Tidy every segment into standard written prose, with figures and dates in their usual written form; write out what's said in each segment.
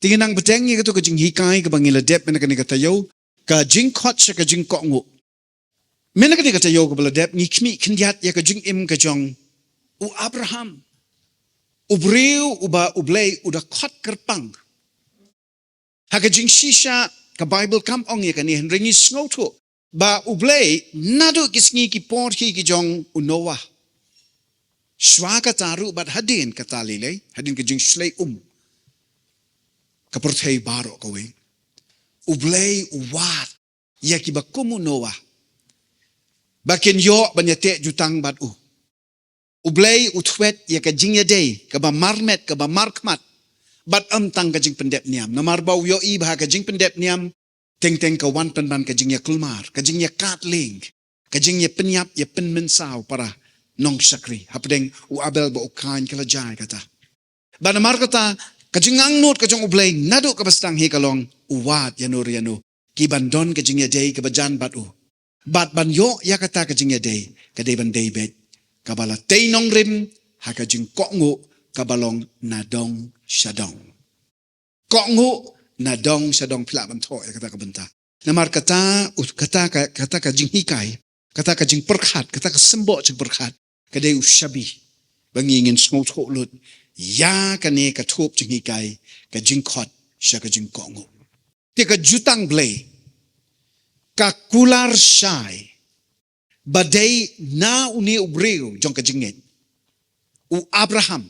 Tinginang bedeng ni katu kajing hikai ke bangila dep mena kani kata yo ka jing khot sya ka jing kok ngu. Mena kani kata yo ke bala dep ni kmi kindiat ya ka jing im ka jong u Abraham. Ubreu uba ublei udah khot kerpang. Ha ka jing shisha ka Bible kam ong ya kani henringi sngoto. Ba ublei nadu kisngi ki por ki jong u Noah. Shwa ka taru bat hadin ka talilay, hadin ka jing shlay kapertay baro kawe. Ublay uwat ya ki ba kumu Noah. Bakin yo banyate jutang bat u. Ublay utwet ya ka jing yaday, ka ba marmet, ka ba markmat. Bat tang ka jing pendep niam. Namarbaw yo i bah ka jing pendep niam. Teng-teng ka wan penban ka jing ya kulmar, ka jing ya katling, ka jing ya penyap ya penmensaw para nong sakri. Hapdeng u abel ba ukain kalajay kata. Ba namar kata, kajing angnot kajong ublay, nado kabastang hikalong uwat yano kibandon kajing yaday kabajan bat u. Bat banyo ya kata kajing yaday, kaday banday bet, kabala tay nong rim, hakajing kokngo kabalong nadong syadong. Kokngo nadong syadong pila banto ya kata kabenta. Namar kata kajing hikay, kata kajing perkhat, kata kasembok jing perkhat, kaday usyabi, bangingin sngoto lut, ya kane katup jing hikay, kajing khot, siya kajing kongo. Tika jutang blay, kakular syay, baday na uni ubreo jong kajingit, u Abraham,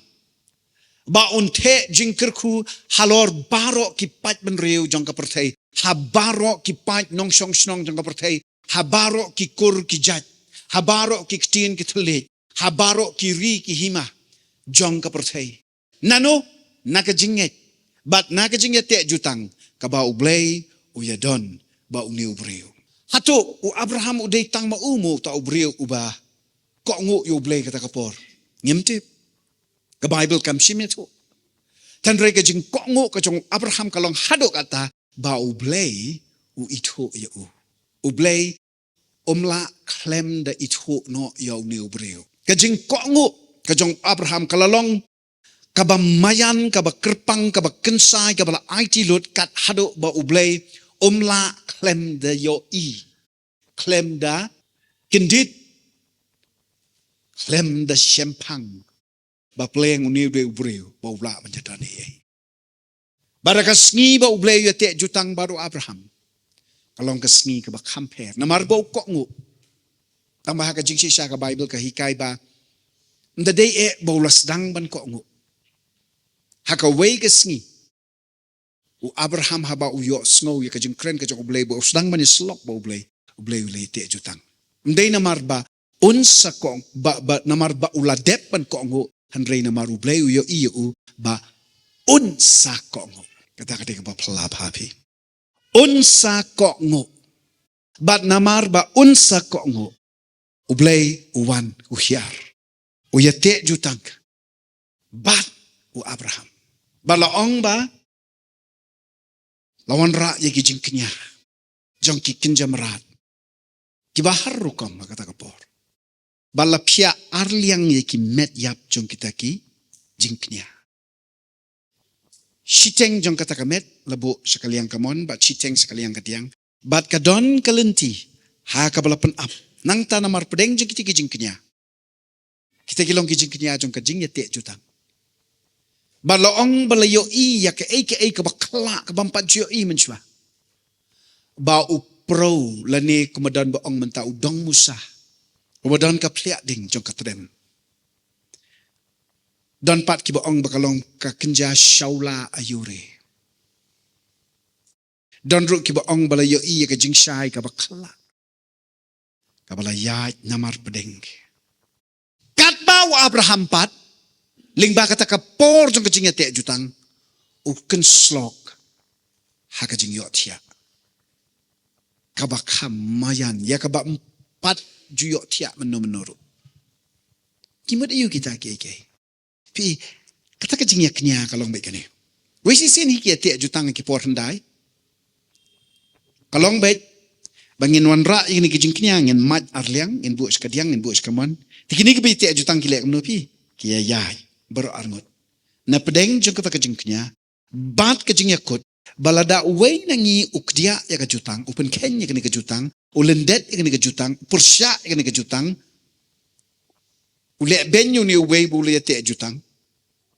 ba unte jing kerku halor baro kipat benreu jong kapertay, habaro kipat nong syong snong jong kapertay, habaro kikur kijat, habaro kiktin kitelit, habaro kiri kihima, jong kapertay. Nano nakajinget, bat nakajinget te jutang kaba ublay uyadon ba uni ubreu. Hato u Abraham uday tang maumo ta ubreu uba kok ngu yu ublay kata kapor. Ngimtip. Ka Bible kam simito. Tanre kajing kok ngu kajong Abraham kalong hado kata ba ublay u ito ya u. Ublay umla klem da ito no ya uni ubreu. Kajing kok ngu kajong Abraham kalalong kaba mayan, kaba kerpang, kaba kensai, kaba la IT lut kat hado ba ublay umla klem da yo i. Klem da kendit. Klem da syempang. Ba pleng uni ubreu ba ubla menjadani ai. Barakasngi ba ublay ya te jutang baru Abraham. Kalong kasngi kaba kamper. Namar ba ukok ngu. Tambah ka jing sisya ka Bible ka hikay ba. Ndaday ba ulas dang ban kok ngu. Haka way kasngi. U Abraham haba uyo sngow ya kajing kren kajing ublay ba usdang man islok ba ublay. Ublay ulay te jutang. Nday namar ba unsa kong ba namar ba uladep ban kok ngu. Handray namar ublay uyo iyo ba unsa kok ngu. Kata-kata ka ba pelab hapi. Unsa kok ngu. Bat namar ba unsa kok ngu. Ublay uwan uhyar. Uyate jutang. Bat u Abraham. Balaong ba? Lawan ra ya gijing kenya. Jong ki kinjam rat. Kibahar rukam kata kapor. Bala pia arliang ya ki met yap jong kita ki jing kenya. Shiteng jong kata kamet labo sekaliang kamon bat shiteng sekaliang katiang. Bat kadon kalenti ha kabalapan up. Nang tanamar pedeng jong kita ki jing kenya. Kita kilong ki jing kenya jong ka jing ya te jutang. Balaong balayo i ya ke ka bakla ka bampat jo i menchwa. Ba upro lani kumadan baong menta udong musa. Kumadan ka pliak ding jong katrem. Dan pat ki baong bakalong ka kenja shaula ayure. Dan ru ki baong balayo i ya ke jing syai ka bakla. Ka balayat namar pedeng. Katba wa Abraham pat lingba kata kapor jong kajing ya te jutang uken slok ha kajing yo tia kabak hamayan ya kabak 4 juyo tia menuru kimut ayu kita ke pi kata kajing ya kenya kalong baik kani wisi sin hiki ya te jutang ki por hendai kalong baik bangin wanra ini kajing kenya ngin mat arliang in buus kadiang in buus kaman tikini ke te jutang ki lek menupi kia yai berarngut. Na pedeng jong kata kajing kenya, Bat ka jing yakut. Balada way nangi ukdia ya kajutang. Upen ken ya kani kajutang. Ulendet ya kani kajutang. Pursya ya kani kajutang. Ule benyo ni way bule ya te jutang.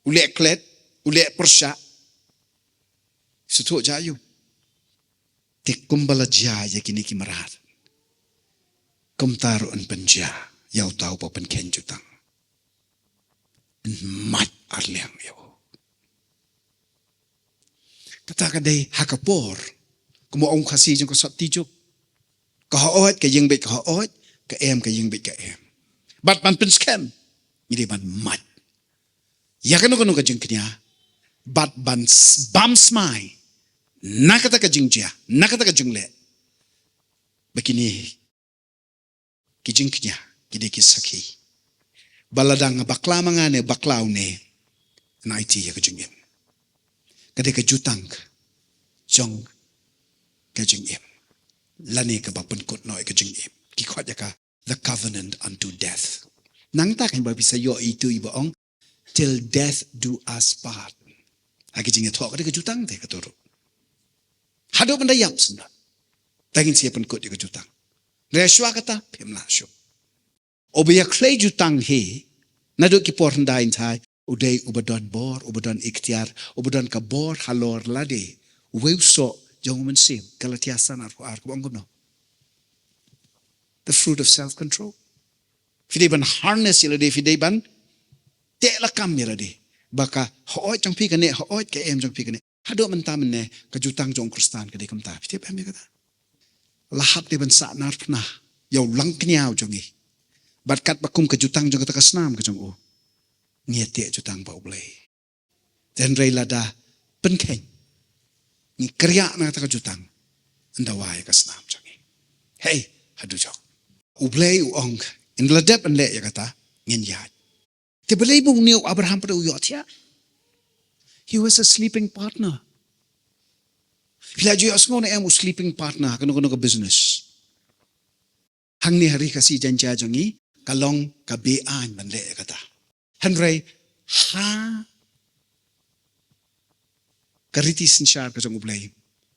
Ule klet. Ule pursya. Sutu jayu. Tik kumbala jaya ya kini kimarat. Kumtaru an penja. Yau tahu pa pen ken jutang. Mat arliang yau. Kata kadai hakapor. Kumo ong kasi jeng ko sat tijuk. Kahoot ka yung bait kahoot. Ka em ka yung bait ka em. Bat man pen scam. Hindi man mat. Yakan ko ka jeng kanya. Bat ban bam smai. Nakata ka jeng jia. Nakata ka jeng le. Begini. Kijeng kanya. Kidi kisaki. Baladang bakla mga ne baklaw ne. Na iti ya ka jeng em. Kadai ka jutang jong ka jing im lani ka ba penkut noi ka jing im ki khot ya ka the covenant unto death nang ta kan ba bisa yo itu iba ong till death do us part agi jing ya thok kadai ka jutang te ka turu hado benda yap senda tagin sia penkut ka jutang re shwa kata phim la shu obiya klei jutang he nadu ki por ndain thai Uday ubadon bor, ubadon ikhtiar, ubadon ka bor halor lade. Wewso jong mensim kalatiasan ar no. The fruit of self-control. Fide ban harness ilade fide ban te lakam mirade. Baka hoot jong pi kane hoot ke em jong pi kane. Hado mentam ne kajutang jong kristan kade kamta. Fide pam kata. Lahap de ban sa nar pna. Yaw lang kniaw jongi. Batkat bakum kajutang jong kata kasnam ka jong o. Nghe tiệ cho tăng bảo lệ. Then rây là đa bên kênh. Nghe kriya na ta cho tăng. Anda wai ka snam changi. Hey, hadu chok. Ublay uong. In la dep an le ya kata. Ngin yad. Te belay bung niyo Abraham pada uyot ya. He was a sleeping partner. Pila jo asngo na em sleeping partner. Kano ka business. Hang ni hari kasi janja jongi. Kalong kabean man le ya kata. Henry ha kariti sinsyar ka jong ublay.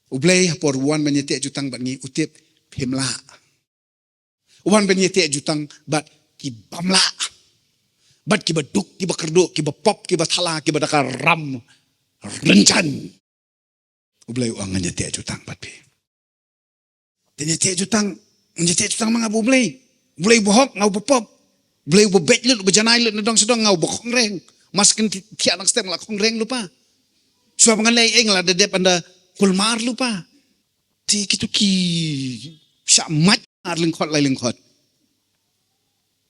Ublay por wan banyete jutang bat ngi utip phimla. Wan banyete jutang bat ki bamla. Bat ki baduk ki bakerdu ki bapop ki bathala ki badakar ram rencan. Ublay uang nganyete jutang bat pi. Tanyete jutang mga ublay. Ublay bohok ngau bapop. Boleh bebek lut, berjanai lut, nadong sedong ngau bokong reng. Maskin tiak nak stem lah kong reng lupa. Suap mengalai eng lah dedep anda kulmar lupa. Ti kitu ki syak mat ar lingkot lai lingkot.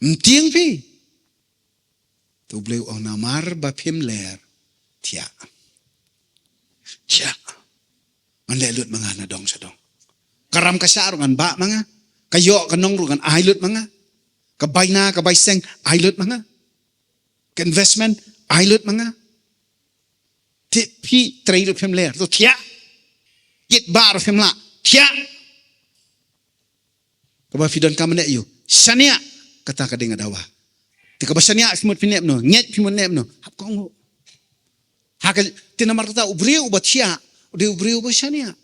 Mtiang pi. Tu boleh orang namar bapim ler. Tiak. Tiak. Mandai lut manga nadong sedong. Karam kasar rungan bak manga. Kayok kanong rungan ai lut manga. Kabay na, kabay seng, aylot mga. Ka-investment, aylot mga. Pi trade of him ler. So, tiya. Git bar of him la. Tiya. Kabay fidon ka manek yu. Sanya. Kata ka dinga dawa. Ti kabay sanya, simut pinep no. Nget pimut nep no. Hap kong ho. Haka, tinamar kata, ubriyo uba tiya. Ubriyo uba sanya.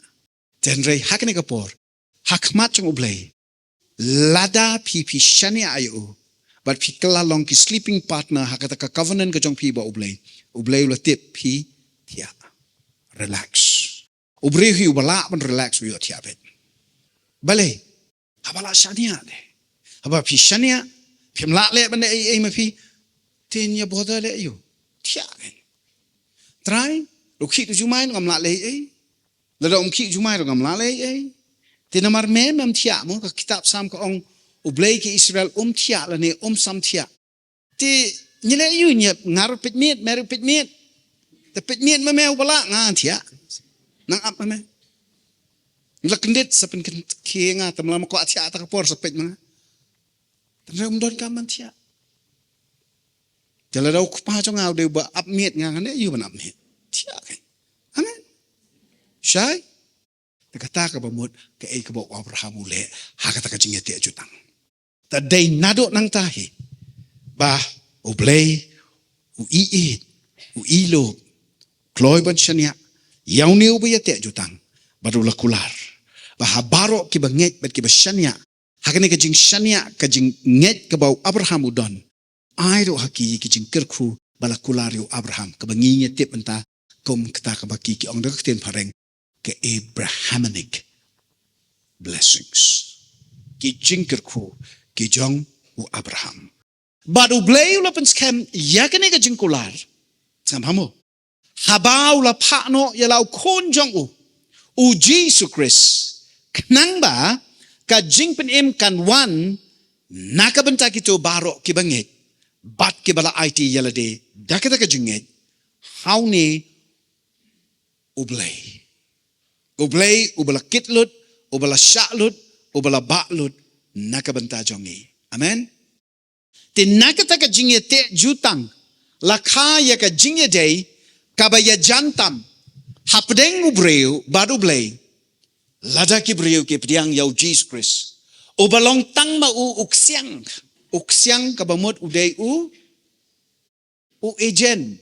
Tenrey, haka ni kapor. Hakmat yung ublay. Lada pi shania ayo. But pi kelalong ki sleeping partner hakata ka covenant ka jong pi ba ublay. Ublay ula tip pi tia. Relax. Ublay hu bala man relax wi tia bet. Bale. Habala shania de. Haba pi shania pi mla le ban ai ma pi tin ya boda le yo. Tia ben. Try lo ki tu jumai ngam la le ai. La do ki jumai ngam la le ai. Tinamar memang tiak mo kitab sam ko ong ublay ki Israel tiak la ne sam tiak. Ti nyele yu nyep ngar pitmiet mer pitmiet. Te pitmiet me me bala nga tiak. Nang ap me. La kendit sa pen ki nga tam la ko tiak ta por sa pit mga. Tam don ka man tiak. Jala daw ku pa jo nga de ba ap miet nga ne yu ban ap miet. Tiak. Amen. Shay Kata ka bamut ke ay ka ba Abraham ule hakata ka jingete jutang. Ta day nado nang tahi ba ublay u iit u ilo kloy ban shania Yaw ni ubaya te jutang. Baru lakular. Bahabaro ki banget bat ki basyanya. Hakane ka jing syanya ka jing nget ka bau Abraham udon. Ai ro haki ki jing kerku balakular yu Abraham ka bangi tip enta kom kata ka baki ki ong dak ten pareng ke Abrahamic blessings. Ki jing kerku ki jong u Abraham. Baru blay ula penskem yakane ka jing kular. Sam hamo. Habau la pakno yalau kon jong u Jesus Christ. Kenang ba ka jing pen im kan wan nakabenta kito baro ki banget bat ki bala IT yalade dakata ka jinget how ni ublay ubala kitlut ubala shaklut ubala baklut nakabenta jongi amen tin nakata ka jinget te jutang lakha ya ka jinget day kabaya jantam hapdeng ubreu baru blay lada ki breu ki priang yau Jesus Christ. O balong tang ma uksiang kabamot uday u agent,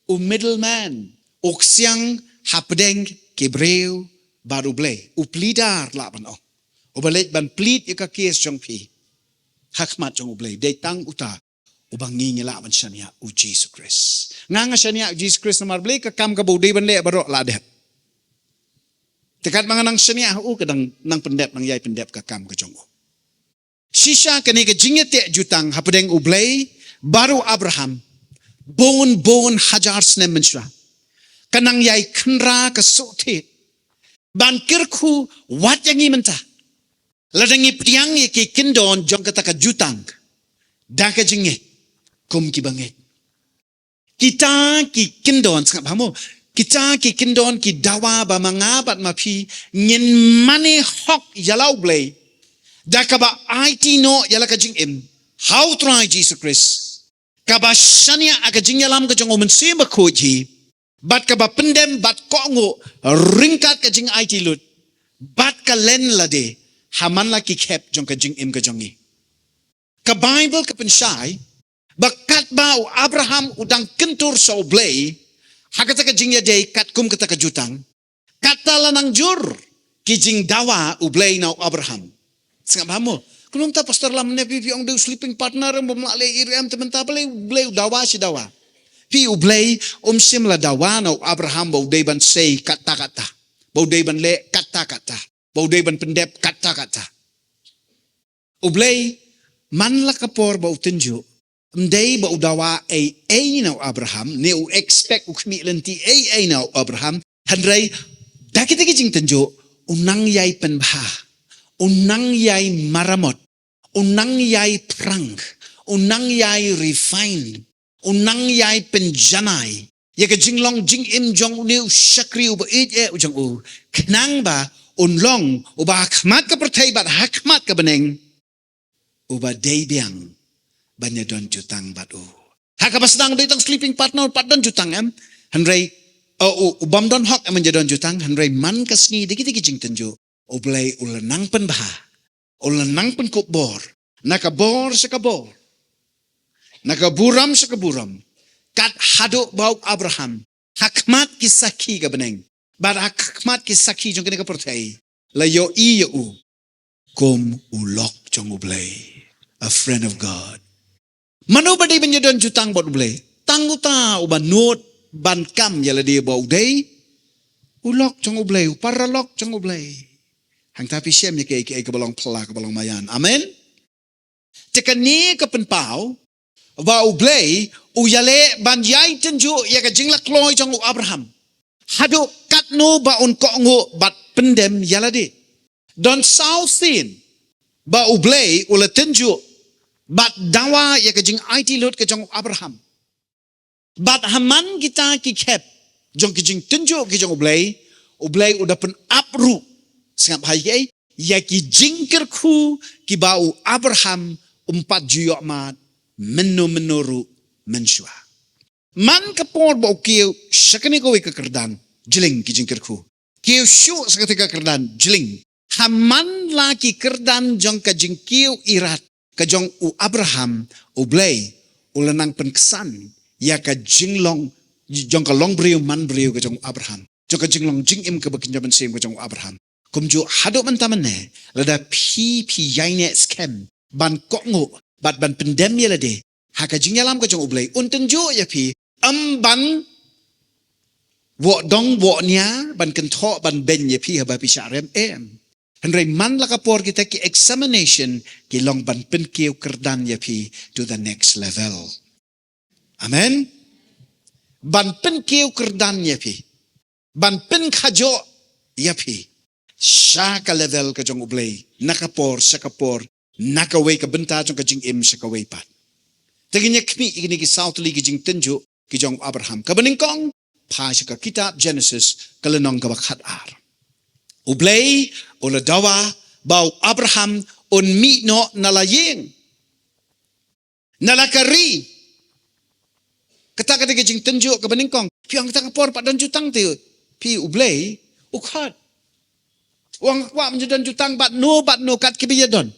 u middleman, uksiang hapdeng ki breu baru blay. U plidar laban o. O balit ban plid ika kies jong pi. Hakmat jong ublay. Day tang uta. U bangingi laban siya niya u Jesus Christ. Nga siya niya Jesus Christ na marblay kakam kabuday ban le barok ladet. Tekat mga nang sanya kadang nang pendep nang yai pendep kakam ke jongo. Sisa kani ke jingete jutang hapadeng ublay baru Abraham bon hajar snem menswa. Kanang yai kenra ke sote. Ban kirku wat yang imenta. Ladangi priang ye ke kindon jong kata ka jutang. Da ke jinge kum ki banget. Kita ki kindon sangat pahamo. Kita ki kindon ki dawa ba mangabat mapi ngin mani hok yalau blay da kaba IT no yala ka jing im how try Jesus Christ kaba shania aga jing yalam ka jong omen sima koji bat kaba pendem bat kongo ringkat ka jing IT lut bat ka len lade haman la ki kep jong ka jing im ka jongi ka Bible ka pensyai bakat ba Abraham udang kentur so blay hakata ka jing ya day katkum kata ka jutang kata lanang jur kijing dawa ublay na Abraham sangam hamo kunong ta pastor lam ne pi ong do sleeping partner mo male iram temen ta blay dawa si dawa pi ublay sim la dawa na Abraham bo day ban say kata bo day ban le kata bo day ban pendep kata ublay man la kapor bo tenju Mday ba udawa ay na Abraham ni u expect u kmilanti ay na Abraham hanray dakita kijing tanjo unang yay penbha unang yay maramot unang yay prank unang yay refined unang yay penjanay yaga jinglong jing im jong ni u shakri u ba u jong u knang ba unlong u ba hakmat ka pertay ba hakmat ka beneng u ba day biang banya don jutang batu. Hakabas nang ditang sleeping partner don jutang em. Hanray ubam don hok em don jutang hanray man kasni dikit jing tenjo. Oblay ulanang penbaha. Ulanang penkubor. Nakabor sa kabor. Nakaburam sa kaburam. Kat hado bau Abraham. Hakmat kisaki ka beneng. Bar hakmat kisaki jong kini ka percaya. Layo iyo u. Kum ulok jong ublay. A friend of God. Mano ba di ban jutang bot ublay? Tanguta uban not ban kam yala di ba uday? Ulok jong ublay, paralok jong ublay. Hang tapi siyem ni kay kabalong pala kabalong mayan. Amen. Teka ni kapenpao ba ublay uyale ban yai tenju ya ka jinglak loy jong Abraham. Hado katno ba un kongo bat pendem yala di. Don south sin ba ublay ula tenju bat dawa ya kajing IT lot kajong Abraham. Bat haman kita kikep jong kajing tunjuk kajong ublay udah pen apru sangap hayay ya kijing kerku kibau Abraham 4 juyok mat menuru mensua. Man kapor ba kiyo sakani ko ikakerdan jiling kijing kerku. Kiyo syu sakatika kerdan jiling. Haman laki kerdan jong kajing kiyo irat kajong u Abraham ublay ulanang penkesan ya ka jinglong jong ka long brio man brio kajong Abraham jong ka jinglong jing im ka bakin jaman sem ka jong Abraham kum jo hadok man taman ne lada pi yaine scam ban kok ngo bat ban pendem ye lade ha ka jingyalam ka jong ublay unten jo ya pi ban wo dong wo nya ban kan tho ban ben ye pi ha ba pi sharem Henry man la kapor kita ki examination ki long ban pen kiu kerdan ya pi to the next level. Amen. Ban pen kiu kerdan ya pi. Ban pen kajo ya pi. Shaka level ka jong ublay. Nakapor, sakapor, nakaway ka benta jong ka jing im sakaway pat. Taginya kmi ikini ki southly ki jing tenjo ki jong Abraham. Kabaningkong pa siya ka kitab Genesis kalanong kabakhat ar. Ublay ola dawa bau Abraham on mi no nalayeng. Nalakari. Kata ke jing tenjo kabaningkong. Pi ang kapor pat dan jutang te. Pi ublay ukhat. Wang kwa menjudan jutang bat no kat kibiyadon.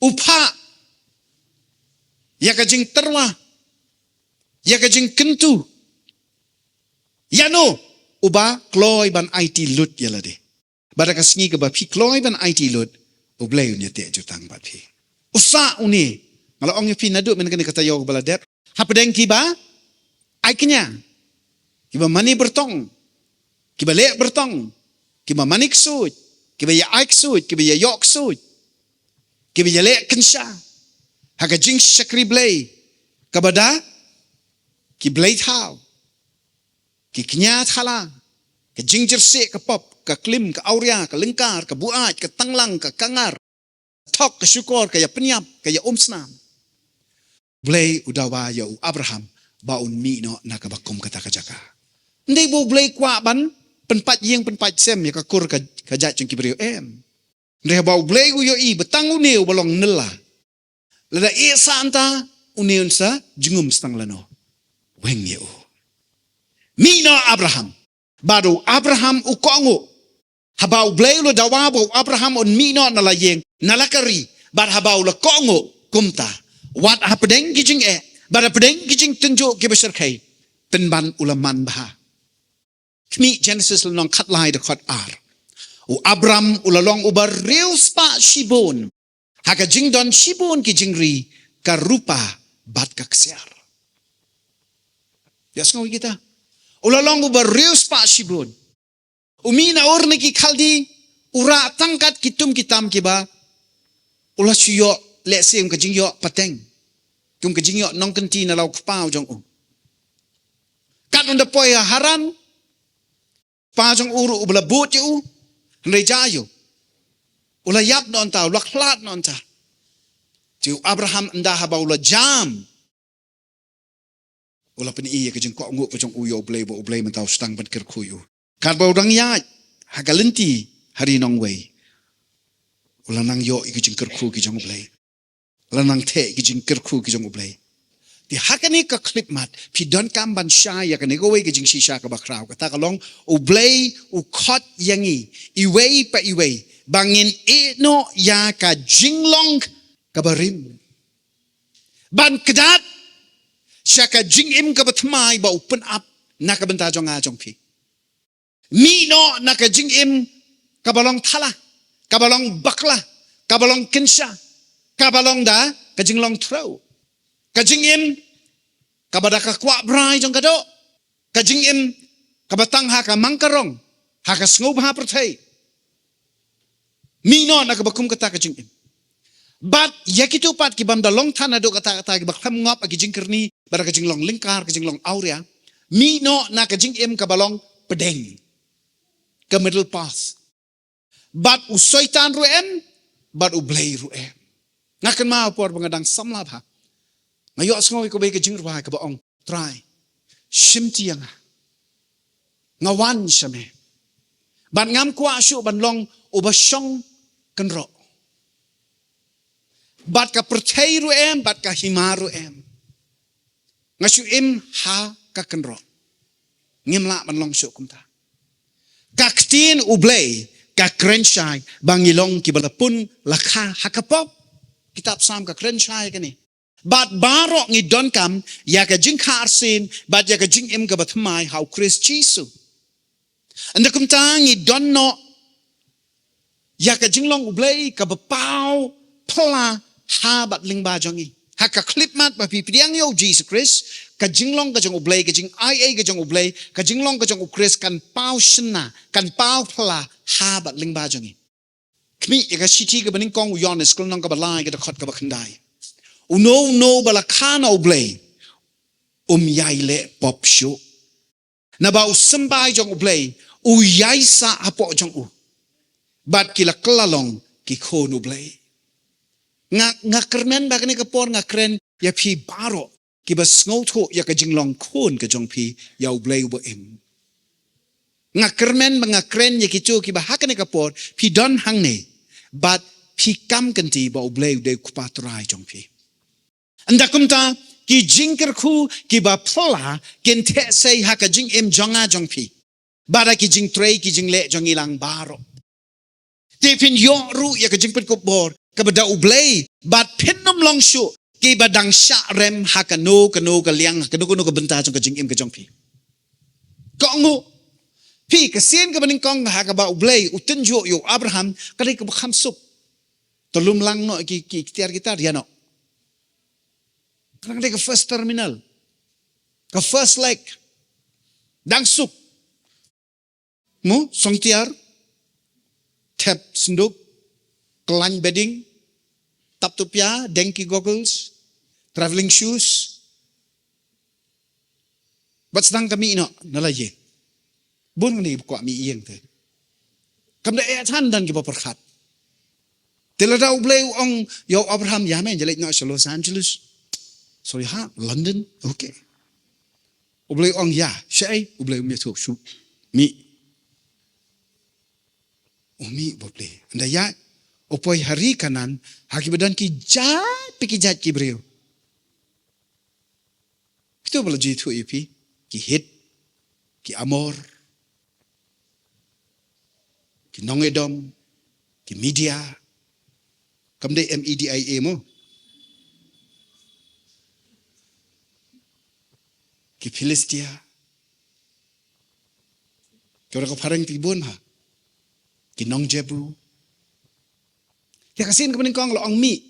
Upa. Ya kajing terwa. Ya kajing kentu. Ya no. Uba kloy ban IT lut yalade. Bada kasngi ke ba pi kloy ban IT lut. Ublay unya te jutang bat pi. Usa uni. Kalau ong pi nadu men kene kata yo baladet. Hapadeng kiba. Aiknya. Kiba mani bertong. Kiba lek bertong. Kiba manik suit. Kiba ya aik suit. Kiba ya yok suit. Kiba ya lek kensha. Haka jing syakri blay. Kabada. Ki blay tau. Ki kenya thala. Ka jing jersey ka pop. Ka klim. Ka auria. Ka lengkar. Ka buat. Ka tanglang. Ka kangar. Tok. Ka syukor. Ka ya penyap. Ka ya umsnam. Blay udawa ya Abraham. Baun mi no nakabakom kata kajaka. Hindi bo blay kwa ban penpat yang penpat sem ya kakur kajat jeng kibrio Hindi bau blay uyo i betang uniu balong nela. Lada isa anta uniun sa jengum stang lano. Weng yo. Mi no Abraham. Baru Abraham ukongo. Habau blay lo dawa bo Abraham on mi no nalayeng nalakari. Bar habau la kongo kumta. Wat hapadeng kijing Bara pedeng kijing tenjo kibasar kai penban ulaman bah. Kmi Genesis lanong katlai de kot ar. U Abram ulalong ubar real spa shibon. Haka jing don shibon kijing ri karupa bat kaksiar. Yas ngawi kita. Ulalong ubar real spa shibon. Umina orne ki kaldi ura tangkat kitum kitam kiba. Ula suyo lesem kijing yo pateng. Kum kejing yo nong kenti na lau kpao jong u. Kat on the poy haran. Pa jong uru ubla bot yo u. Hnrei jayo. Ula yap non ta, ula klat non ta. Tiu Abraham nda haba ula jam. Ula peni iya kejing kok ngu kejong u yo ublay mentau stang ban kerkuyu. Kat ba udang yaj. Hagalenti hari nong way. Ula nang yo ikejing kerku kejong ublay. Lanang te kijing kerku kijong ublay. Di hakani ka klip mat pi don kam ban sha ya kani go we kijing shisha ka bakraw ka takalong ublay ukot yangi iway pa iway bangin no ya ka jinglong kabarim. Ban kedat siya ka jingim ka batmay ba open up na ka benta jong ajong pi. Mino na ka jingim kabalong thala kabalong bakla kabalong kinsha kabalong da, kajing long throw. Kajing im, kabada ka kwa bray jong kado. Kajing im, kabatang haka mangkarong. Haka sngub ha pertay. Mino na kabakum kata kajing im. But, yakitu pat kibam da long tanado kata kibaklam ngop agi jingkerni. Bada kajing long lingkar, kajing long aurea. Mino na kajing im kabalong pedeng. Ka middle path. But usoitan ruem, but ublay ruem. Ngakan ma por bangadang samlab ha. Ngayo asngoy ko bay ka jingruwa ka baong try. Shimti yang ha. Ngawan siya me. Ban ngam kwa asyo ban long ubasyong kenro. Bat ka pertay ruem, bat ka himaru em. Ngasyo im ha ka kenro. Ngimla ban long syo kumta. Kaktin ublay, ka krenshay, bangilong kibalapun lakha hakapop. Kitab Sam ka krenshay kani. Bat barok ngi don kam ya ka jing khar sin bat ya ka jing em ka batmai how Chris Chisu. Anda kum ta ngi don no ya ka jing long ublei ka bapau pla ha bat ling ba jongi. Ha ka clip mat ba pi priang yo Jesus Christ ka jing long ka jong ublei ka jing ai ka jong ublei ka jing long ka jong Chris kan pau shna kan pau pla ha bat ling ba jongi. Kmi ya ka shiti ka baning kong yon skul nong ka balai ka khot ka bakhandai. No bala kana ublei yai le pop show na ba usambai jong ublei yai sa apo jong u bat kila klalong ki khon ublei nga kermen ba kani kapor nga kren ya phi baro ki ba sngo tho ya ka jinglong khon ka jong phi ya ublei bo em nga kermen ba nga kren ya ki chu ki ba hakani kapor phi don hang ne bat phi kam kan ti ba ublei de kupatrai jong phi anda kumta ki jingker khu ki ba phola ken the sei ha ka jing em jonga jong phi bara ki jing trei ki jing le jong ilang baro te phin yo ru ya ka jing pet ko bor ka ba da ublei bat phinnom long shu ki ba dang sha rem ha ka no ka liang ka no ka benta jong ka jing em ka jong phi ko ngu phi ka sien ka baning kong ha ka ba ublei utin jo yo Abraham ka dei ka ba kham sup tolum lang no ki tiar gitar ya no Kadang-kadang ke first terminal. Ke first leg. Dang suk. Mu, song tiar. Tap senduk. Kelany bedding. Tap tupia. Denki goggles. Traveling shoes. Bat sedang kami ino. Nalaye. Bun ni buka mi iyeng te. Kamda eatan dan kiba perkhat. Tilada ublay ong yo Abraham yamen jelek no sa Los Angeles. Sorry ha, London, okay. Ublay ong ya, siya ublay mi tu shu mi. Mi ublay. Anda ya, upoy hari kanan, hakibadan ki jat pikijat ki brio. Itu bala jitu ipi, ki hit, ki amor, ki nongedom, ki media. Kamde MEDIA mo. Ki Philistia. Ki orang parang tibun ha. Ki nong jebu. Ya kasin kemudian kong lo ong mi.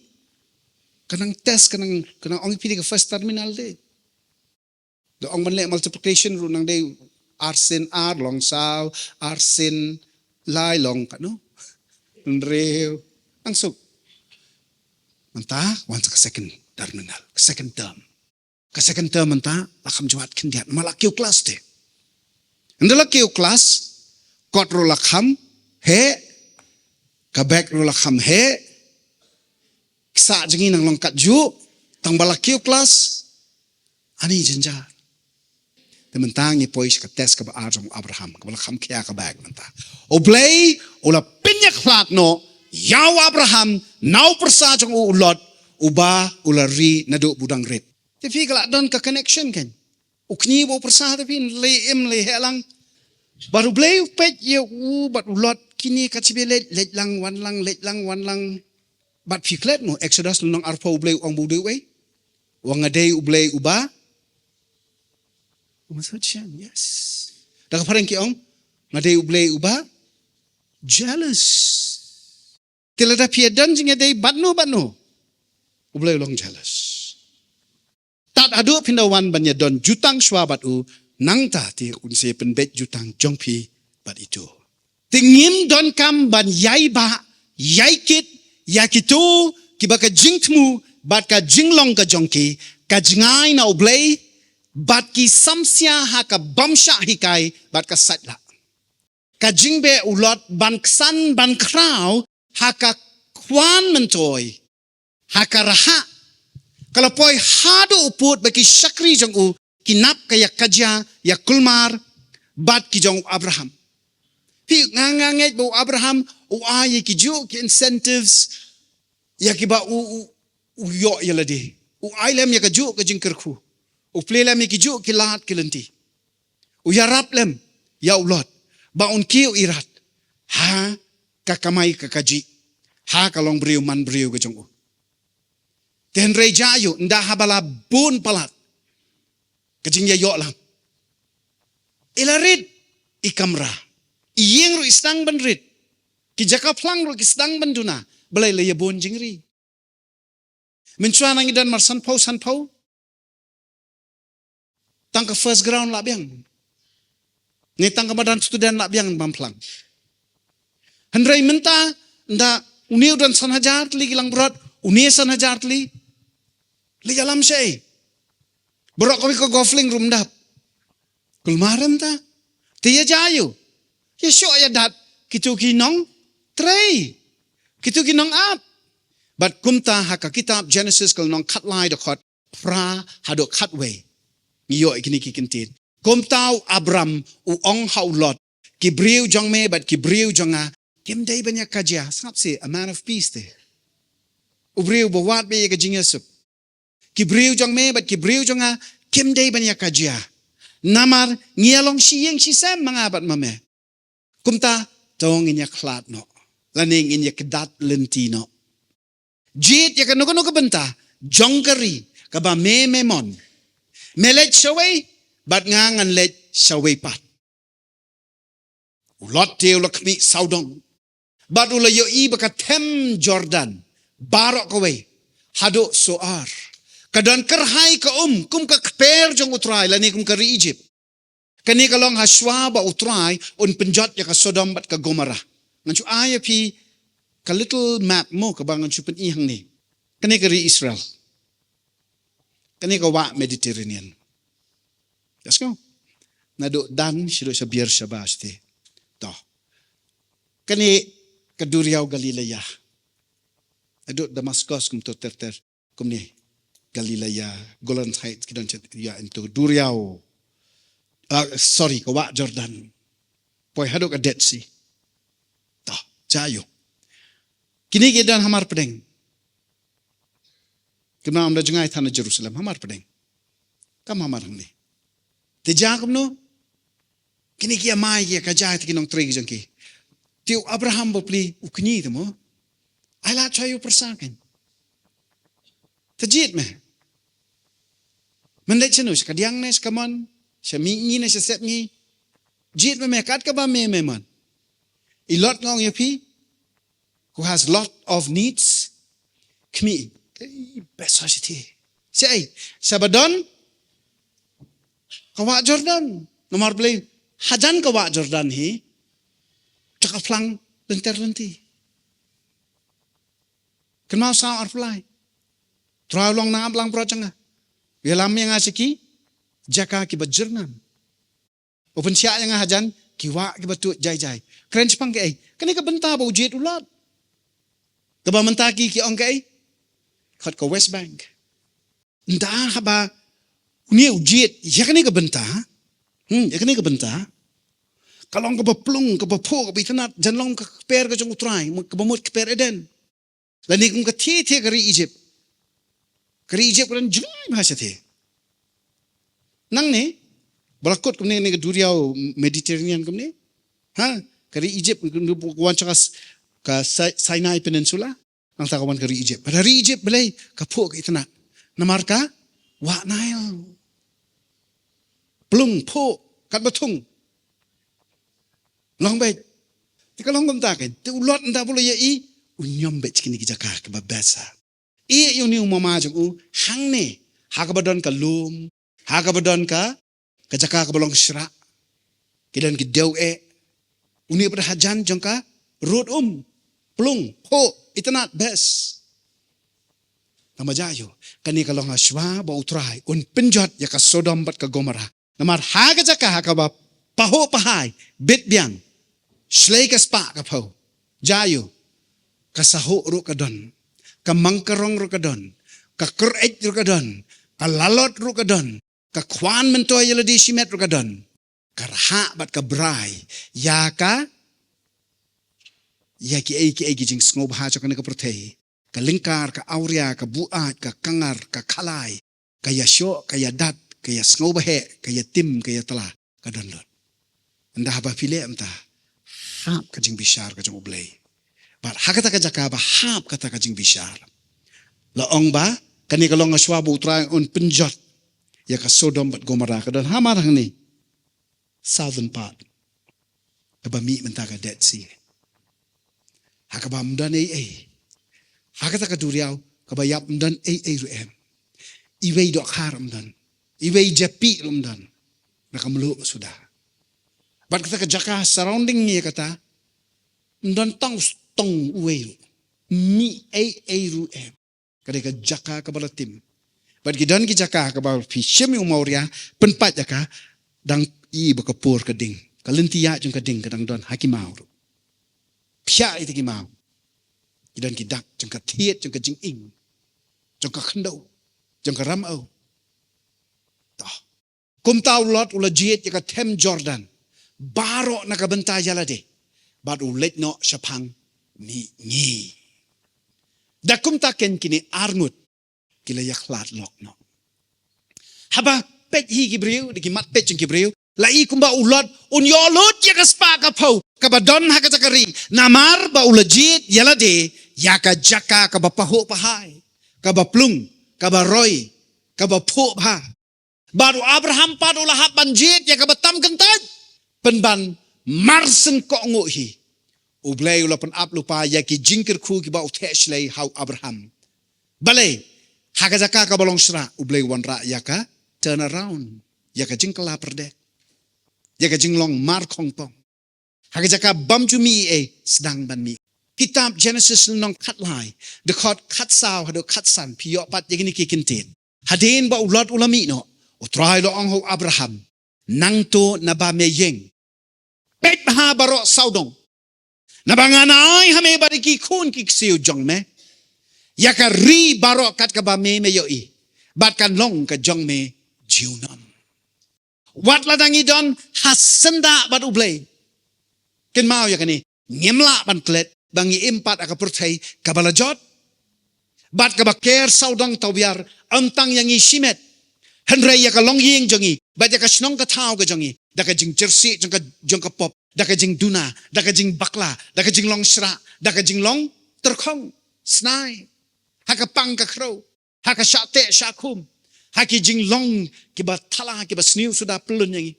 Kanang test kanang ong pili ke first terminal de. Lo ong manle multiplication ru nang de arsin ar long sao arsin lai long kano. Nreo ang suk. Manta once ka second terminal, second term. Ka second term manta lakam jawat kindiat malakiu kelas de. Ndala kiu kelas kot ro lakam he ka back ro lakam he sa jengi nang longkat ju tang balakiu kelas ani jenjar. Tementang ni pois ka tes ka ba arjong Abraham ka lakam kya ka back manta. Oblay ola pinyak flat no yaw Abraham nau persa jong ulot uba ulari nado budang red. Tapi kalau don ke connection kan, ukni bo persah tapi le helang, baru beli pet ye bat ulot kini kacibe let lang wan lang, bat fiklet mo Exodus nong arpo beli ong bude we, wang adai beli uba, maksudnya yes, dah kepareng ki ong ngadai beli uba, jealous, tilada piadan jing adai batno, beli long jealous. Tat adu pindawan banya don jutang swabat u nang ta ti unse penbet jutang jongpi bat itu. Tingim don kam ban yai ba yai kit yakitu kibaka jingtmu bat ka jinglong ka jongki ka jingai na oblay bat ki samsia ha ka bamsha hikai bat ka satla. Ka jingbe ulot ban ksan ban kraw ha ka kwan mentoy ha ka raha. Kalau poi hado uput bagi syakri jong u kinap kaya kaja ya kulmar bat ki jong Abraham. Pi nganganget bo Abraham u ay ki ju ki incentives ya ki ba u yo yaladi. U ay lem ya ka ju ka jingkerku. U plelem ya ki ju ki lat ki lenti. U yarap lem ya ulot ba un ki u irat. Ha kakamai kakaji. Ha kalong beriu man beriu ka jong u. Ten rejayo nda habala bun palat. Kajing ya yok lang. Ilarid ikamra. Iyeng ro istang banrit. Kijaka plang ro istang banduna. Balay laya bon jingri. Mencuan ang idan mar sanpau. Tangka first ground labiang. Ni tangka badan student labiang bamplang. Hendrai menta nda uniu dan sanhajar li gilang berat. Unia sanhajar li. Li alam syai. Berak kami ko gofling room dap. Kulmaram ta. Tiya jayo. Ya syok ya dat. Kitu kinong. Tray. Kitu kinong up. But kumta haka kitab Genesis kal nong katlay dakot. Pra hadok katway. Iyo ikini kikintin. Kumtaw Abram uong haulot. Kibriw jong me but kibriw jong nga. Kim day banyak kajya. Sangap si a man of peace te. Ubriw bawat be kajing yasup. Kibriw jong me but kibriw jong nga. Kim day banyak kajya. Namar ngiyalong siyeng sisem mga abat mame. Kumta tong inya klat no. Laning inya kedat lentino. Jit ya kanukuno kabenta. Jongkari kaba me memon. Melet syaway, bat ngangan let syaway pat. Ulot teo lakmi saudong. Bat ulayo i baka tem Jordan. Barok kaway. Hado soar. Kadan kerhai ka kum ka kper jong utray. Lani kum kari Egypt. Kani kalong haswa ba utray. Un penjot ya ka Sodom bat ka Gomorrah. Ngancu aya pi ka little map mo kabangan chupan ihang ni. Kani kari Israel. Kani ka wa Mediterranean. Let's go. Nado dan sido sa bier Shabashti. To. Kani kaduriaw Galilea. Ado Damascus kum to terter kum ni Galilea Golan Heights kidan chat ya into duriaw. Sorry, ka wa Jordan. Poy hado ka Dead Sea. To, jayo. Kini kidan hamar pedeng. Kena amda jengai tanah Jerusalem hamar pedeng. Kam hamar ni. Tejak no. Kini kia mai kia kajai tikinong tregi jengki. Tiu Abraham bopli ukni temo. Ai la chayu persaken. Tejit me. Mendek chenu kadiang nes kamon. Syami nes set ni. Jit me kat ka ba me man. Ilot ngong yapi. Who has lot of needs. Kmi. Best society. Say, Sabadon, kawa Jordan. Nomor beli, hajan kawa Jordan hi, cakap flang lenter-lenti. Kenal sa arflay. Terlalu long na ablang projanga. Yalam yang asiki, jaka kibat jernan. Open siya yang hajan, kiwa kibat tu jai-jai. Keren sepang ke ay, kani ka benta ba ujit ulat. Kaba mentaki ki ong ke ay, kat ke West Bank. Entah haba ni ujit, ya kani ka benta. Ya kani ka benta. Kalong ka baplung, ka bapo, ka bitanat, janlong ka per ka jong utray, ka bamut ka per eden. Lani kung ka titi kari Egypt. Kari Egypt ko lang jumay bahasa ti. Nang ni, balakot kung ni ka duriaw Mediterranean kung ni. Ha? Kari Egypt, kuwan siya ka Sinai Peninsula. Ang takawan kari Egypt. Pada ri Egypt balay kapo ka itanak. Namar ka wa Nile. Plung po kat batung. Long bay. Tika long bamtakin. Ti ulot nda pula ya i unyom bet kini kijaka ka babasa. I yung ni umamajong hang ni hakabadon ka lum, hakabadon ka kajaka ka balong syra. Kidan ki dew uni pada hajan jong ka road plung po itanat bes. Namajayo, kani kalong aswa ba utray, un penjot ya ka Sodom bat ka Gomorrah. Namar haga jaka hakaba paho pahay, bitbiang, slay ka spa ka po. Jayo, kasaho ro ka don, kamangkarong ro ka don, kakuret ro ka don, kalalot ro ka don, kakwan mentoy yaladi simet ro ka don, karha bat ka bray, ya ka, ya ki jing sngob ha ka ka protei. Ka lingkar, ka aurea, ka buat, ka kangar, ka kalay, ka yasyo, ka yadat, ka yasngobahe, ka yatim, ka yatala, ka donlot. Anda haba pili amta, hap ka jing bishar ka jing ublay. But hakata ka jaka ba hap kata ka jing bishar. Laong ba, Kani kalong aswabu utrai on penjot. Ya ka Sodom bat Gomorrah. Kadan hamarang ni. Southern part. Kabami mentaka Dead Sea. Hakabam dan ay. Hakata kaduriaw. Kabayap dan ay ruem. Iway dok haram dan. Iway japi rum dan. Nakamlu sudah. Bat kata kajaka surrounding niya kata. Dan tang uway. Mi ay ruem. Kadeka jaka kabalatim. Bat kidan ki jaka kabal fishemi umauria. Penpat jaka. Dang i bakapur keding. Kalentiya jeng keding kadang don hakimau. Pia itu kimau. Kidan kidak jeng katiet jeng kajing ing. Jeng kakendau. Jeng karamau. Toh. Kum tau lot ula jiet jeka tem Jordan. Baro nakabenta yala de. Bat ulet no syapang ni. Dakum taken kini arngut. Kila yaklat lok no. Haba pet hi kibriu. Diki mat pet jeng kibriu. Lai kumba ulot unyolot ya kaspa kapau kabadon hakatakari namar ba ulajit yala de yaka jaka kabapaho pahai kabaplung kabaroy kabapo bah baru Abraham padu lahap banjit ya kabatam kentad penban marsen ko ngohi ublay ulapan ap lupa ya ki jingkir ku ki ba uteslay how Abraham balay hakajaka kabalong sra ublay wanra yaka turn around yaka jingkala perdek Jaka jinglong mar kong pong. Haka jaka bam ju mi sedang ban mi. Kitab Genesis nong katlai. Dekot katsaw hado katsan piyo pat yagini kikintin. Hadin ba ulot ulami no. Utray lo ang ho Abraham. Nang to na ba meyeng. Pet ha baro saudong. Nabanganay hame bariki kun kiksiyo jong me. Yaka ri baro kat ka ba me meyoi. Bat kan long ka jong me jiunan. Wat ladang idon hasenda bat ublay. Ken mau ya kani ngimla ban klet bangi impat aka percay kabalajot. Bat kabaker saudang tawbiar antang yang isimet. Henry ya ka longying jongi. Bat ya ka snong ka tao ka jongi. Daka jing jersey jong ka pop. Daka jing duna. Daka jing bakla. Daka jing long sra. Daka jing long terkong. Snai. Haka pang ka crow. Haka syate syakum. Haki jing long kiba tala kiba sniu sudah pelun yangi.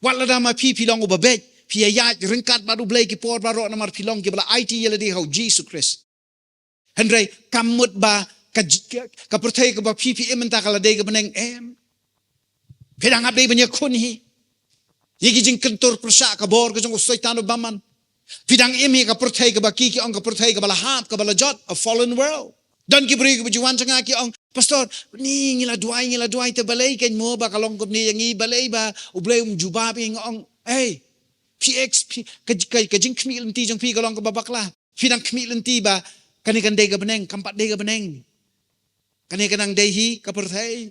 Walada ma pi long ubabet pi ayat ringkat baru blay ki por baru namar pilong kiba IT yala di hau Jesus Christ. Henry kamut ba ka pertai ka ba pi ementa kala dei ka beneng Pedang abdei banyak kunhi. Yegi jing kentur persa ka bor ka jong usaitan baman. Pedang emi ka pertai ka ba kiki ong ka pertai ka ba lahap ka ba lajot a fallen world. Dan kibri ko bujuan sanga ki ong pastor ni ngila duai te balay ken mo ba kalong ko ni yangi balay ba ublay jubabi ong PX kajing kmi lenti jong pi kalong ko babakla fidang kmi lenti ba kani kan dega beneng kampat dega beneng kani kanang dehi kaperthai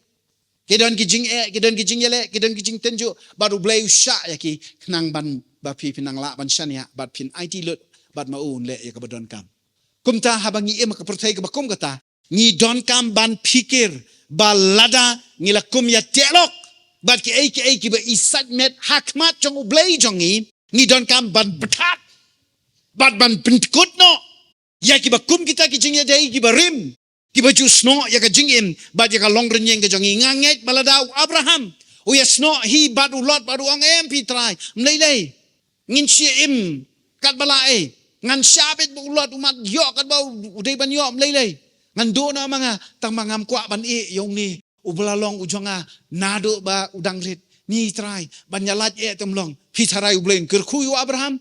kedon kijing yele kedon kijing tenju baru blay usha yaki kenang ban ba pi pinang la ban shania bat pin IT lut bat maun le ya kabadon kam kumta habangi em kaperthai ka bakum kata ni don kam ban pikir balada ngilakum ya telok bat ki ba isat met hakmat jong ublay jongi ni don kam ban betat bat ban pentkut no ya ki bakum kita ki jing ya dai ki barim ki baju sno ya ka jing im bat ya ka long renyeng ka jongi nganget balada Abraham o ya sno hi bat ulot baru ong em pi try mlei ngin si im kat balae ngan syabit ulot umat yo kat bau udai ban yo mlei ngan do na mga tang mangam kwa ban yung ni ublalong ujonga nado ba udang rit ni try ban yalat temlong pi tharai ublen kerku yu Abraham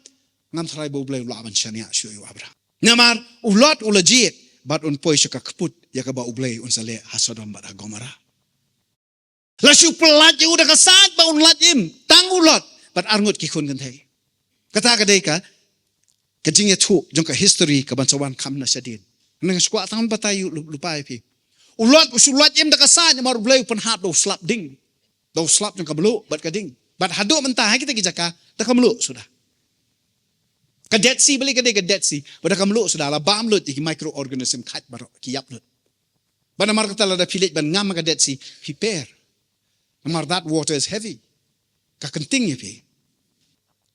ngam tharai bo ublen la ban shania shu yu Abraham namar ulot ulajit bat un poi shaka kaput ya ka ba ublay un sale hasodom ba Gomorrah la shu pelat yu udah kasat ba un latim tang ulot bat arngut ki khun kan thai kata ka dei ka kajing ya thu jong ka history ka ban sawan kam na sadin nang squat tam patay lupa pi ulot usulat im da kasat mar ublay pun hat do slap ding do slap jong ka belu bat ka ding bat hadu mentah kita kijaka ta kamlu sudah ka Dead Sea balik ka Dead Sea pada kamlu sudah la bam lut ki microorganism khat barok ki yap lut bana mar kata la da pilit ban ngam ka Dead Sea prepare mar that water is heavy ka kenting ya pi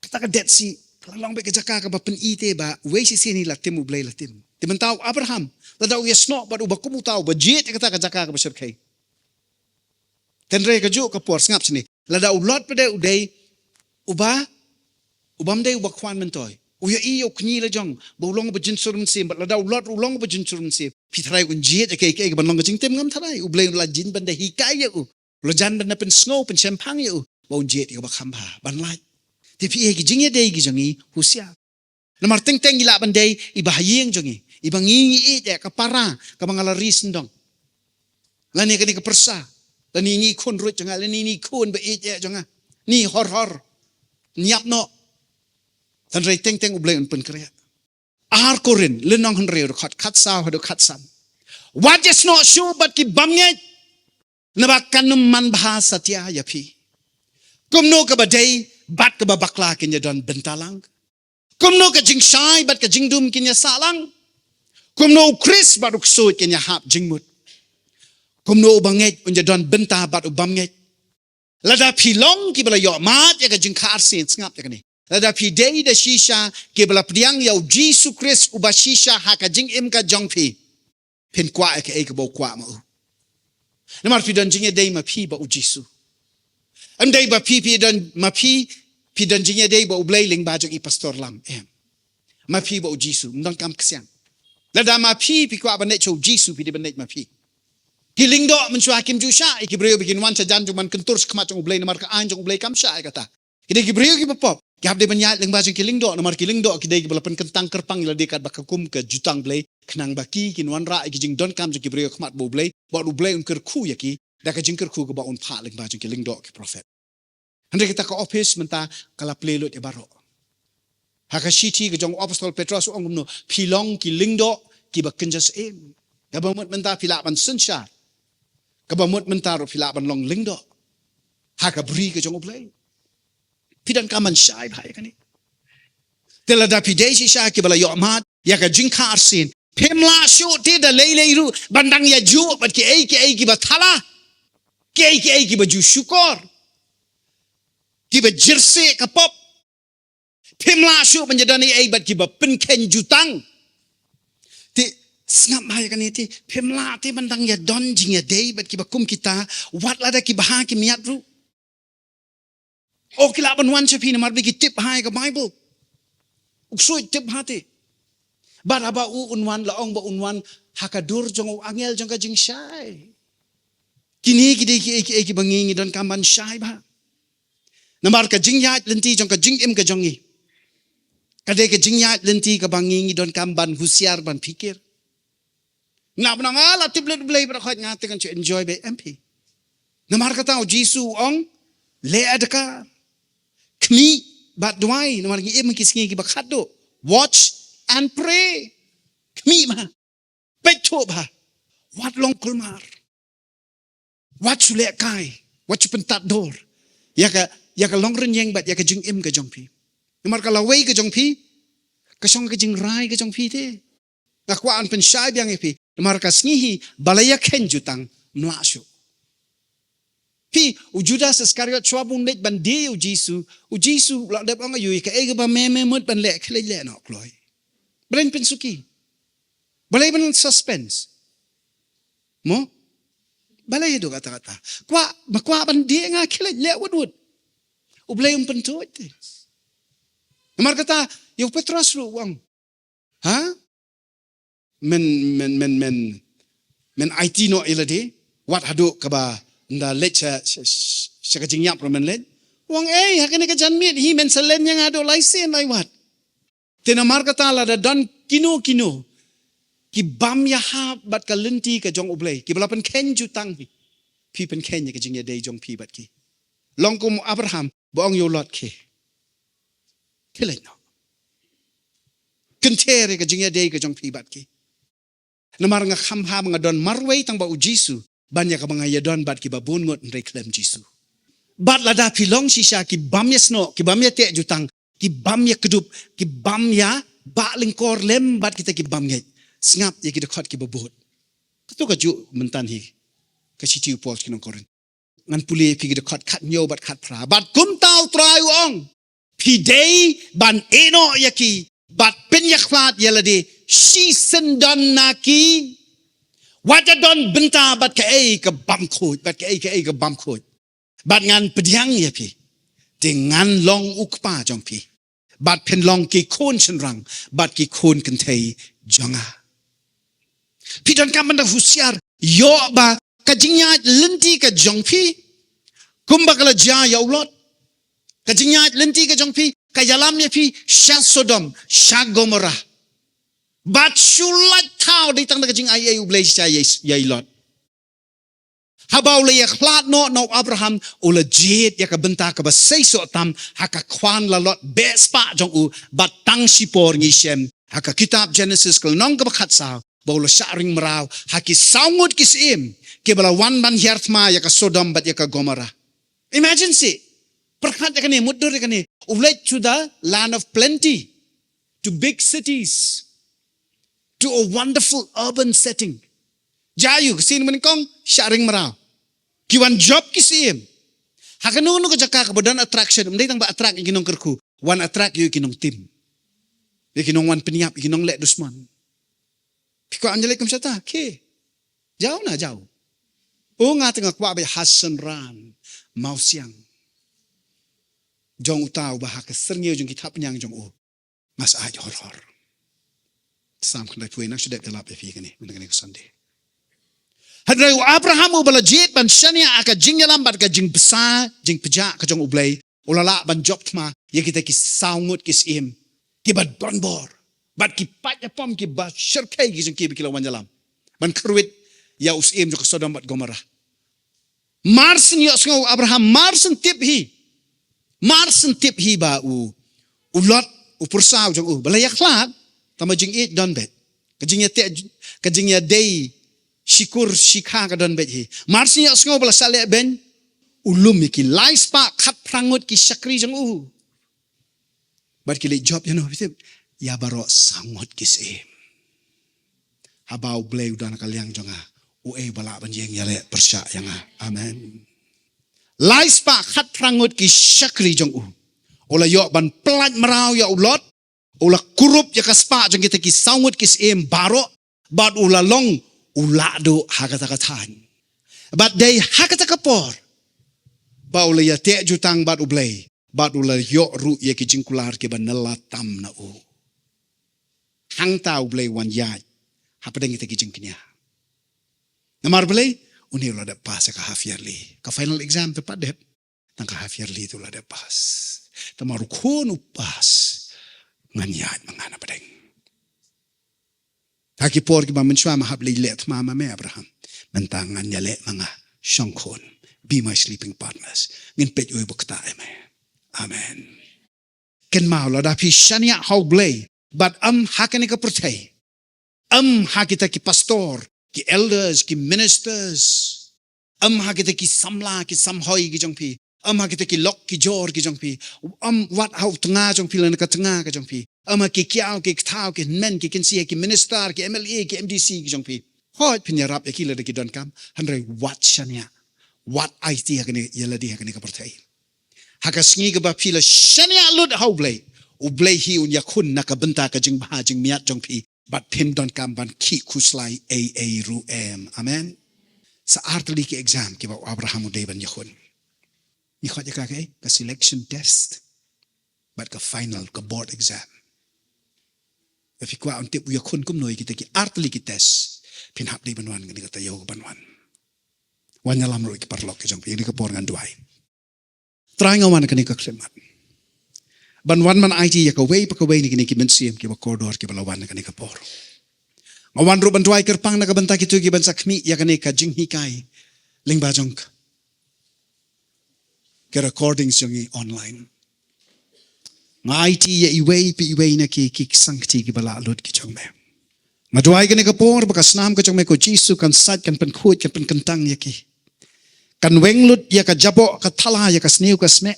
kata ka Dead Sea lang be ka jaka ka ba pen ite ba we si sini latim ublay latim Ti mentau Abraham. Ladau yesno bat ubah kumu tahu bajet kata kajaka ka besar kai. Tenre ka ju ka por ngap sini. Ladau lot pada udai ubam dai ubah kwan mentoy. Uya iyo kni la jong bolong ba jin surum sim bat ladau lot ulong ba jin surum sim. Pitrai un jet kai kai ban long ka jing tem ngam tharai ublei la jin ban da hi kai ya u. Lo jan ban na pen snow pen champang ya u. Ba un jet ka ba kham ba ban lai. Ti pi ki jing ya dai ki jongi husia. Namar teng ila ban dai ibahayeng jongi. Ibang ngi ya ka para ka mangala risendong. Lani ka ni ka persa. Lani ni kun rut jonga lani ni kun ba ya jonga. Ni hor niap no. Tan rei teng ublei un pen kriya. Ar korin lenong han rei khat sa hadu khat sam. What is not sure but ki bamnge nabakan man bahasa tia ya pi. Kumno ka badai bat ka babakla kinya don bentalang. Kumno ka jing shai bat ka jing dum kinya salang. Kumno Chris bat ukso kinya hap jingmut. Kumno banget unja don benta bat ubamnge. Lada pilong ki bala yo mat ya ka jing khar sin ngap ya ni. Lada pi dei da shisha ki bala priang ya Jesus Christ uba shisha ha ka jing im ka jong pi. Pen kwa ka e ka bo kwa ma. Namar pi don jing ya dei ma pi ba u Jesus. Am dei ba pi don ma pi don jing ya dei ba ublei ling ba jong I pastor lam em. Ma pi ba u Jesus ndong kam kesian. Lada ma pi kwa ba ne cho Jesus pi de ba ne ma pi. Kiling do menchua kim ju sha ikibreu bikin wan sajan juman kentur skmat jong ublei namar ka an jong ublei kam sha kata. Kide kibreu ki pop. Ki hab de banyat leng ba jong kiling do namar kiling do kide ki balapan kentang kerpang ila dekat bakakum ke jutang blei kenang baki kin wan ra ki jing don kam jong kibreu khmat bo blei ba ublei un ker khu yaki da ka jing ker khu ko ba un pha leng ba jong kiling do ki prophet. Hande kita ka office menta kala play lot e baro. Hakashiti ke jong apostol Petrus ong no pilong kiling do ki ba kenjas em. Ya ba mut menta pila ban sunshine. Kabamut mentaro pila ban long lingdo. Haka bri ke jong ublei. Pidan kaman syai bhai kani. Tela da pidei si syai ke bala yo mat ya ka jingka arsin. Pemla shu ti da lei ru bandang ya ju bat ke ai ki ba thala. Ke ai ki ba ju syukur. Ki ba jerse ka pop. Pemla shu panjadani ai bat ki ba penken jutang. Ti Sngap mahal kan itu, pemla te bandang ya don jing ya day bat kiba kum kita, wat lada kiba ha ki miat ru. O kila ban wan chapi na marbi ki tip hai ka Bible. Uksoi tip hati. Bat aba u unwan laong ba unwan hakadur jong angel jong ka jing syai. Kini ki bangingi don kaman syai ba. Namar ka jing yat lenti jong ka jing im ka jongi. Kadai ka jing yat lenti ka bangingi don kamban husiar ban pikir. Nga benang ala tiblet blay berakhat ngate kan enjoy be MP. Namar kata Jisu ong le adaka kmi bat duai namar ngi em kisngi ki bakhado watch and pray kmi ma pecho ba wat long kulmar wat sule kai wat pentat dor ya ka long renyeng bat ya ka jing em ka jongpi namar ka lawai ka jongpi ka song ka jing rai ka jongpi te nakwaan pen syai biang epi marka sngihi balaya ken jutang nuasyo. Pi Judas Iscariot swabung net bandi u Jisu la dep ang ayu ka ega ba meme mut ban le khle le no kloi. Bren pensuki. Balay ban suspense. Mo? Balay do kata-kata. Kwa bandi nga khle le wud. Ublay um pentu ite. Mar kata yu Petrus ru wang. Ha? Men IT no ilade wat hadu kaba nda lecha sakajing yap romen led wang hakane ka janmit hi men salen yang ado laisen lai wat tena markata la da dan kino ki bam ya ha bat ka lenti ka jong ublei ki balapan ken jutang pi pen ken ya ka jing ya dei jong pi bat ki longkum Abraham bong yo lot ke kilai no kentere ka jing ya dei ka jong pi bat ki namar nga khamha mga don marway tang ba u Jisu banya ka mga yadon bat ki babun ngot reklem Jisu bat lada pilong sisha ki bamya sno ki bamya te jutang ki bamya kedup ki bamya ba lingkor lem bat kita ki bamya sngap ye ki dekhot ki babut to ka ju mentan hi ka siti upos ki nong korin ngan puli pi ki dekhot khat nyo bat khat pra bat kum tau trai ong pi dei ban eno yaki bat pen yakhlat yelade si sendon naki waja don benta bat ka ke bam khoj bat ka ke bam khoj bat ngan pediang ya pi dengan long ukpa jong pi bat pen long ki khon chen rang bat ki khon kan thei jonga pi don kam banda husiar yo ba ka jingya lenti ka jong pi kumba kala ja ya ulot ka jingya lenti ka jong pi ka yalam ya pi sha sodom sha gomorrah bat shulat thao di tang ka jing ai ublei cha ye lot habau le khlat no Abraham ula jet ya ka benta ka ba sei so tam haka khwan la lot bespa jong u bat tang sipor ngi shem haka kitab Genesis kal nong ka khat sa bau la sharing maraw haki saungut kisim ke bala wan ban hiertma ya ka Sodom bat ya ka Gomorrah. Imagine see perkhat ya kani mudur ya kani ublei to the land of plenty, to big cities, to a wonderful urban setting. Jayu kesin menikong sharing maraw. Kiwan job kisim. Hakanu no kajaka kabodan attraction. Mday tang ba attract ikinong kerku. One attract yu ikinong team. Ikinong wan peniap ikinong let dusman. Piko anjalay kum syata. Ke. Jauh na jauh. O nga tengah kwa bay Hasan Ran. Mau siang. Jong utaw ba hakasernyo jong kitap nyang jong o. Mas aj horror. Sam kanday puwe nak syudep dalap efi kani. Menangani ko Sunday. Hadrai Abraham ubala jet ban shania aka jing yalam bat ka jing besa jing peja ka jong ublay ulala ban job tma ya kita ki saungut ki sim ki bat bonbor bat ki pat ya pom ki ba syirkai ki jing ki bikilawan yalam ban kerwit ya usim jo ka Sodom bat Gomorrah marsen yo sngo Abraham marsen tip hi ba ulot upursaw jong bala yak lat tama jing it don bet ka jing ya te ka jing ya day Shikur shikha ka don beji. Marsi ya sngo bala sale ben ulum ki lais pa khat prangut ki shakri jang Bat ki le job ya baro sangot ki se. Habau bleu dan kalyang jonga bala ban yeng yale persya yang amen. Lais pa khat prangut ki shakri jang Ola yo ban plat marau ya ulot ola kurup ya kaspa jang kita ki sangot ki se baro bat ula long ulado hakatakataan. But they hakatakapor. Baula ya te jutang bat ublay. Bat ula yo ru ya ki jingkular ke banala tam na u. Hang ta ublay wan yai. Hapadang ita ki jingkinya. Namar blay unir la da pas ka half yearly. Ka final exam te padep. Nang ka half yearly tu la da pas. Tamaru kono pas. Nganyat mangana padeng. Haki por ki ba menchwa mahap let mama me Abraham. Mentangan nyale mga syongkon. Be my sleeping partners. Ngin pet uy bukta eme. Amen. Ken mau la da pi shania how blay. But hakani ka pertay. Hakita ki pastor. Ki elders, ki ministers. Hakita ki samla, ki samhoy ki jongpi. Hakita ki lok ki jor ki jongpi. Wat how tengah jongpi lan ka tengah ka jongpi. Ki kiao, ki ktao, ki men, ki kinsiya, ki minister, ki MLA, ki MDC, ki jongpi. Hoy pinyarap ya kila ki don kam. Handray wat shania. Wat IT hakani yaladi hakani ka pertay. Hakasngi ka ba pila shania lud how blay. Ublay hi unya kun nakabenta ka jing baha jing miat jongpi. But pin don kam ban ki kuslay ru em. Amen. Sa artali ki exam ki ba Abraham uday ban yakun. Nikot ya ka selection test. But ka final, ka board exam. If you go on tip we kun kum noy kita ki artli ki test pin hap di banwan ngani kata yo banwan wanya lam ro ki parlok ki jong pi ni ka por ngan duai try ngawan kani ka kremat banwan man IT ya ka way pa ka way ni ki mensiam ki ba corridor ki balawan kani ka por ngawan ro ban duai kerpang na ka banta ki tu ki ban sakmi ya kani ka jing hikai ling ba jong ka recordings jong online IT ya iway na ki sangti ki bala lut ki chong me. Maduay ka ni kapor baka snam ka chong me ko Jisu kan sat kan penkhut kan penkentang ya ki. Kan wenglut ya ka jabo ka thala ya ka sniu ka sme.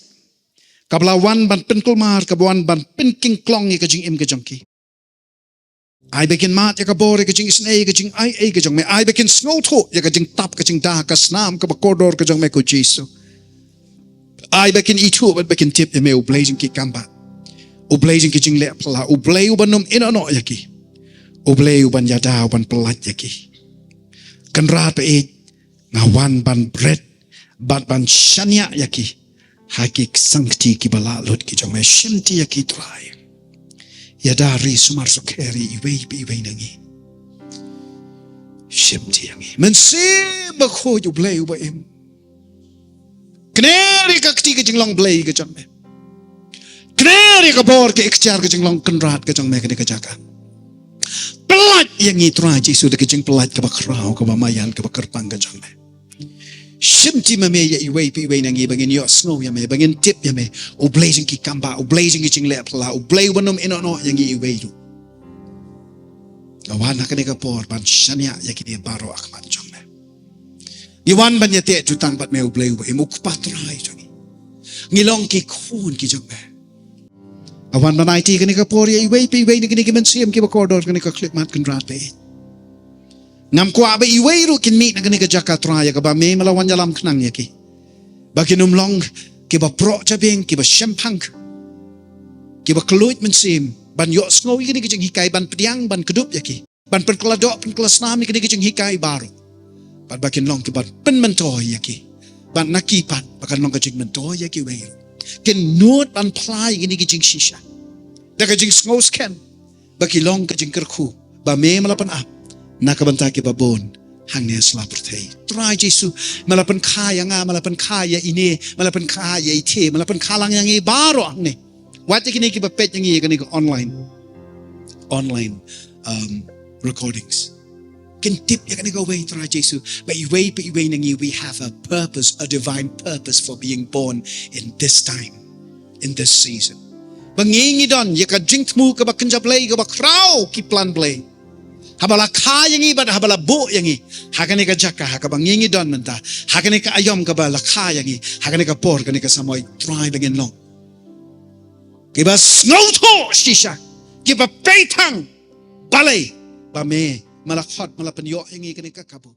Kablawan ban penkulmar kabuan ban penking klong ya ka jing im ka jong ki. Ai bekin mat ya ka bor ya ka jing isne ka jing ai ka jong me. Ai bekin sngoto ya ka jing tap ka jing da ka snam ka bakordor ka jong me ko Jisu. Ai bekin itu bat bekin tip ya me u blazing ki kamba. Ublay jing kijing le pala ublay ubanom ino yaki Ublay uban yada uban pelat yaki. Kan rat pe ngawan ban bread ban shanya yaki. Hakik sangti ki balalot ki jome shimti yaki try. Yada ri sumar sukeri iwei nangi. Shimti yangi. Mensi bakho ublay ubaim. Kneri kakti ke jinglong blay ke jome. Kneri ka bor ke ikchar ke jinglong kenrat ke jome ke jaka. Pelat yang itra Jesu de kejing pelat ke bakrau ke bamayan ke bakerpang ke jome. Shimti mame ya iwei nangi bangin yo snow ya me bangin tip ya me o blazing ki kamba o blazing ki jing le pla o blay wanum ino yang iwei tu. Gawana ke ka por ban shania ya ki baro akmat jome. Iwan ban ya te jutang bat me o blay o imo kupatrai jome. Ngilong ki khun ki jome. Awan banai ti kani ka por ya iwei ni kani ki mensiam ki bakordor kani ka clip mat kan rat pe. Ngam ko abe iwei ru kin mi na kani ka jakatra ya ka ba me malawan jalam knang ya ki. Ba kinum long ki ba pro chabing ki ba shempang. Ki ba kluit mensim ban yo snow kani ki jing hikai ban pediang ban kedup ya ki. Ban perkeladok pen kelasnam ni kani ki jing hikai baru. Ban bakin long ki ban pen mentoy ya ki. Ban nakipan bakan long ka jing mentoy ya ki wei. Ken nuot ban plai gini ki jing shisha. Da ka jing snow scan. Baki long ka jing kerku. Ba me malapan ap. Nakabanta ki babon. Hang ne slapurtei. Try Jesu. Malapan kaya nga. Malapan kaya ini. Malapan kaya ite. Malapan kalang yang i baro ang ne. Wati kini ki bapet yang i kani ko online. Online recordings. Can tip ya kani ko way try Jesu. But iwei nangi we have a purpose, a divine purpose for being born in this time, in this season. Bangingi don ya ka drink mu ka bakan jablay ka bakraw ki plan blay. Habala ka yang i bad habala bu yang i. Hakani ka jaka haka bangingi don menta. Hakani ka ayom ka bala ka yang i. Hakani ka por kani ka samoy try bangin long. Kiba snow to shisha. Kiba peitang balay ba me malakot malapan yo yang i kani ka kabo.